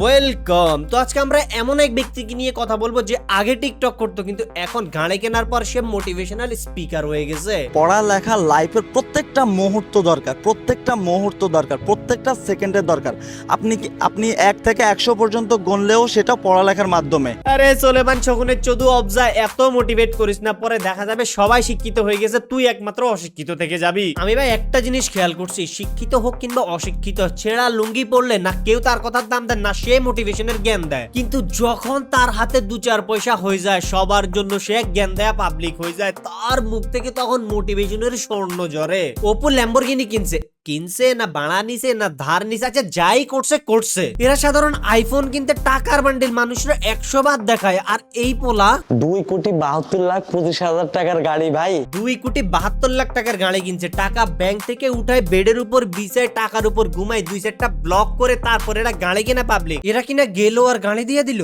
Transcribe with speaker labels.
Speaker 1: Welcome. তো আজকে আমরা এমন এক ব্যক্তিকে নিয়ে কথা বলবো যে আগে টিকটক করতো কিন্তু এখন গাড়ি কেনার পর সে মোটিভেশনাল স্পিকার হয়ে গেছে।
Speaker 2: পড়ালেখা লাইফের প্রত্যেকটা মুহূর্ত দরকার, প্রত্যেকটা সেকেন্ডের দরকার। আপনি 1 থেকে 100 পর্যন্ত গুনলেও সেটা পড়ালেখার মাধ্যমে।
Speaker 1: আরে সোলেমান শকুনের চদু অবজা, এত মোটিভেট করিস না, পরে দেখা যাবে সবাই শিক্ষিত হয়ে গেছে, তুই একমাত্র অশিক্ষিত থেকে যাবি। আমি ভাই একটা জিনিস খেয়াল করছি, শিক্ষিত হোক কিংবা অশিক্ষিত, ছেঁড়া লুঙ্গি পড়লে না কেউ তার কথার দাম দেয় না সে মোটিভেশনের জ্ঞান দেয়, কিন্তু যখন তার হাতে 2-4 পয়সা হয়ে যায় সবার জন্য সে জ্ঞান দেয়া পাবলিক হয়ে যায়, তার মুখ থেকে তখন মোটিভেশনের স্বর্ণ ঝরে। অপু ল্যাম্বরগিনি কিনছে না ভাড়া নিছে না ধার নিছে, আচ্ছা যাই করছে। এরা সাধারণ আইফোন কিনতে টাকার বান্ডিল মানুষরা 100 বার দেখায়, আর এই পোলা
Speaker 3: 2,72,25,000 টাকার গাড়ি ভাই।
Speaker 1: 2,72,00,000 টাকার গাড়ি কিনছে, টাকা ব্যাংক থেকে উঠায় বেডের উপর বিছায়, টাকার উপর ঘুমায়, 2-4টা ব্লক করে তারপর এরা গাড়ি কেনা পাবলিক। এরা কিনা গেল আর গাড়ি দিয়ে দিল।